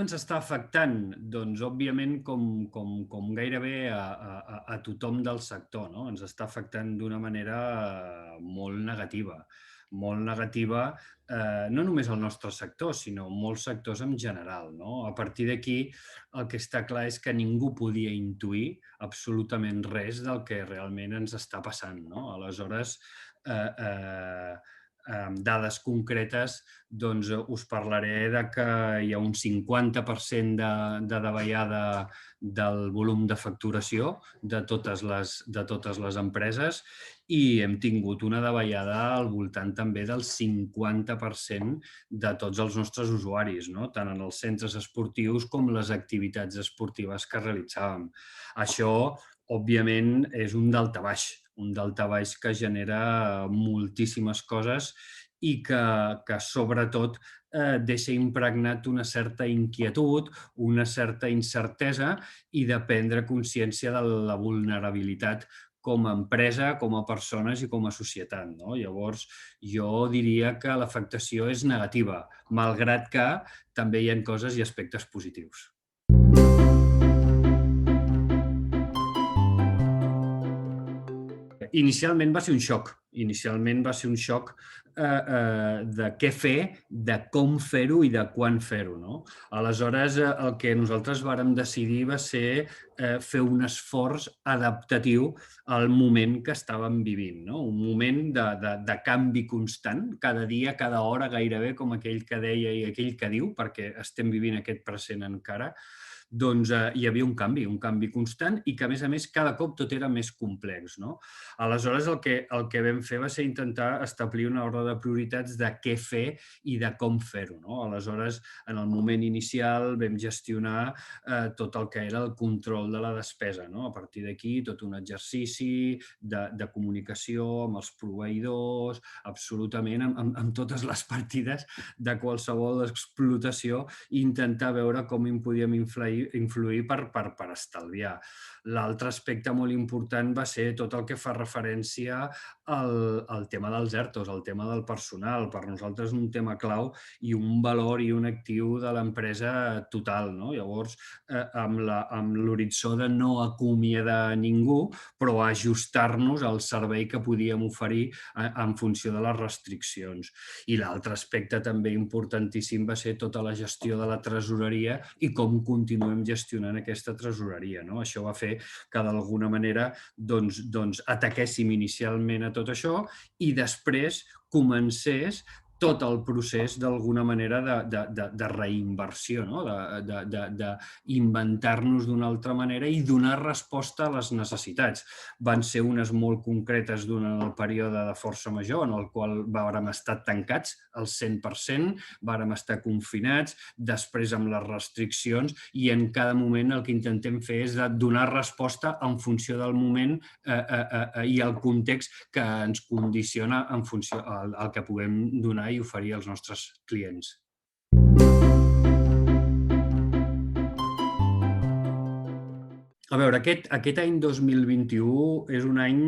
ens està afectant? Doncs, òbviament, com gairebé a tothom del sector, no? Ens està afectant d'una manera molt negativa. Molt negativa, no només al nostre sector, sinó molts sectors en general, no? A partir d'aquí, el que està clar és que ningú podia intuir absolutament res del que realment ens està passant, no? Aleshores, amb dades concretes, doncs us parlaré de que hi ha un 50% de davallada del volum de facturació de totes les empreses i hem tingut una davallada al voltant també del 50% de tots els nostres usuaris, no? Tant en els centres esportius com les activitats esportives que realitzàvem. Això, òbviament, és un daltabaix que genera moltíssimes coses i que sobretot, deixa impregnat una certa inquietud, una certa incertesa i de prendre consciència de la vulnerabilitat com a empresa, com a persones i com a societat, no? Llavors, jo diria que l'afectació és negativa, malgrat que també hi ha coses i aspectes positius. Inicialment va ser un xoc. Inicialment va ser un xoc de què fer, de com fer-ho i de quan fer-ho, no? Aleshores, el que nosaltres vàrem decidir va ser fer un esforç adaptatiu al moment que estàvem vivint, no? Un moment de canvi constant, cada dia, cada hora, gairebé, com aquell que deia i aquell que diu, perquè estem vivint aquest present encara, doncs hi havia un canvi constant i que, a més, cada cop tot era més complex, no? Aleshores, el que vam fer va ser intentar establir una ordre de prioritats de què fer i de com fer-ho, no? Aleshores, en el moment inicial vam gestionar tot el que era el control de la despesa, no? A partir d'aquí, tot un exercici de comunicació amb els proveïdors, absolutament amb totes les partides de qualsevol explotació i intentar veure com hi podíem influir per estalviar. L'altre aspecte molt important va ser tot el que fa referència al tema dels ERTOs, al tema del personal. Per nosaltres un tema clau i un valor i un actiu de l'empresa total, no? Llavors, amb l'horitzó de no acomiadar ningú, però ajustar-nos al servei que podíem oferir en funció de les restriccions. I l'altre aspecte també importantíssim va ser tota la gestió de la tresoreria i com continuem gestionant aquesta tresoreria, no? Això va fer que d'alguna manera ataquéssim inicialment a tot això i després comencés tot el procés d'alguna manera de reinversió, no? D'inventar-nos d'una altra manera i donar resposta a les necessitats. Van ser unes molt concretes durant el període de força major, en el qual vàrem estar tancats al 100%, vàrem estar confinats, després amb les restriccions, i en cada moment el que intentem fer és donar resposta en funció del moment i el context que ens condiciona en funció al que puguem donar i oferir als nostres clients. A veure, aquest any 2021 és un any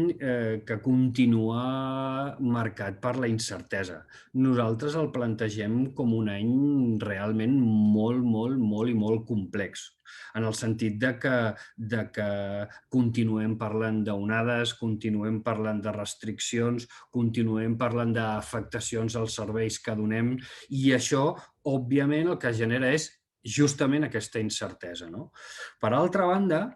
que continua marcat per la incertesa. Nosaltres el plantegem com un any realment molt complex, en el sentit de que continuem parlant d'onades, continuem parlant de restriccions, continuem parlant d'afectacions als serveis que donem, i això, òbviament, el que genera és justament aquesta incertesa, no? Per altra banda,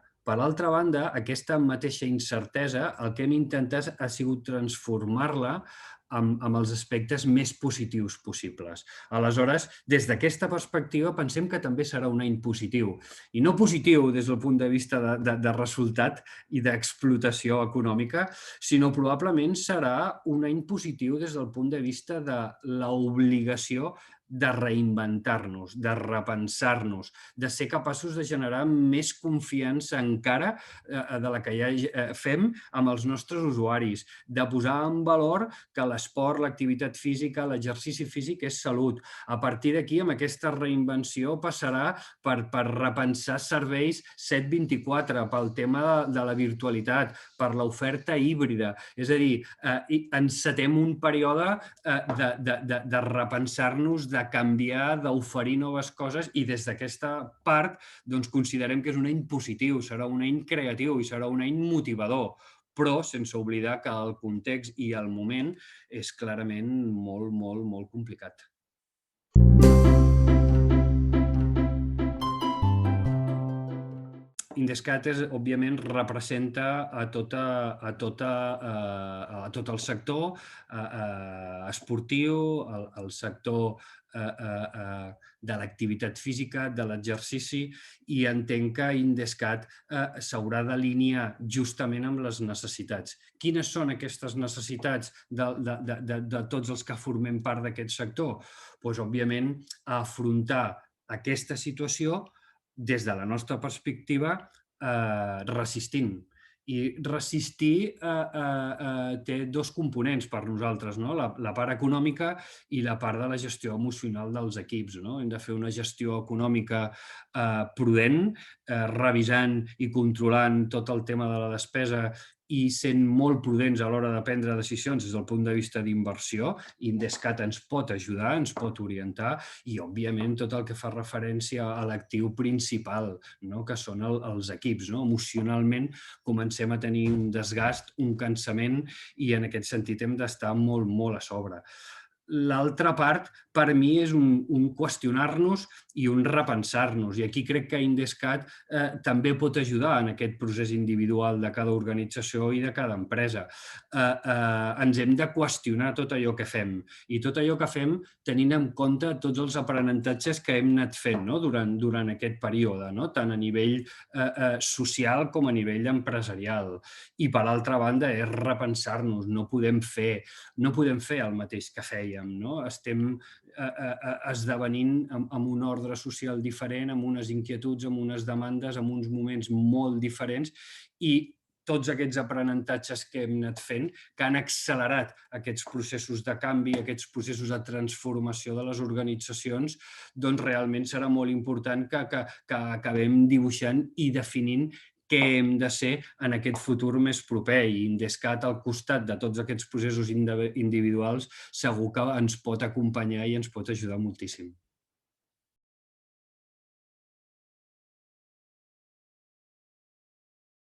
aquesta mateixa incertesa, el que hem intentat ha sigut transformar-la amb els aspectes més positius possibles. Aleshores, des d'aquesta perspectiva, pensem que també serà un any positiu. I no positiu des del punt de vista de resultat i d'explotació econòmica, sinó probablement serà un any positiu des del punt de vista de l'obligació de reinventar-nos, de repensar-nos, de ser capaços de generar més confiança encara de la que ja fem amb els nostres usuaris, de posar en valor que l'esport, l'activitat física, l'exercici físic és salut. A partir d'aquí, amb aquesta reinvenció, passarà per repensar serveis 7/24, pel tema de la virtualitat, per l'oferta híbrida. És a dir, encetem un període de repensar-nos de de canviar, d'oferir noves coses i des d'aquesta part doncs, considerem que és un any positiu, serà un any creatiu i serà un any motivador, però sense oblidar que el context i el moment és clarament molt, molt, molt complicat. Indescat òbviament, representa a tot el sector esportiu, el sector de l'activitat física, de l'exercici, i entenc que Indescat s'haurà d'alinear justament amb les necessitats. Quines són aquestes necessitats de tots els que formem part d'aquest sector? Doncs, òbviament, afrontar aquesta situació des de la nostra perspectiva, resistint. I resistir té dos components per nosaltres, no? La part econòmica i la part de la gestió emocional dels equips. No? Hem de fer una gestió econòmica prudent, revisant i controlant tot el tema de la despesa i sent molt prudents a l'hora de prendre decisions des del punt de vista d'inversió. Indescat ens pot ajudar, ens pot orientar i, òbviament, tot el que fa referència a l'actiu principal, no? Que són els equips. No? Emocionalment comencem a tenir un desgast, un cansament i en aquest sentit hem d'estar molt, molt a sobre. L'altra part, per mi, és un qüestionar-nos i un repensar-nos. I aquí crec que Indescat també pot ajudar en aquest procés individual de cada organització i de cada empresa. Ens hem de qüestionar tot allò que fem. I tot allò que fem tenint en compte tots els aprenentatges que hem anat fent, no? durant aquest període, no? Tant a nivell social com a nivell empresarial. I, per altra banda, és repensar-nos. No podem fer el mateix que fèiem. No? Estem esdevenint amb un ordre social diferent, amb unes inquietuds, amb unes demandes, amb uns moments molt diferents i tots aquests aprenentatges que hem anat fent, que han accelerat aquests processos de canvi, aquests processos de transformació de les organitzacions, doncs realment serà molt important que acabem dibuixant i definint què hem de ser en aquest futur més proper. I Indescat, al costat de tots aquests processos individuals, segur que ens pot acompanyar i ens pot ajudar moltíssim.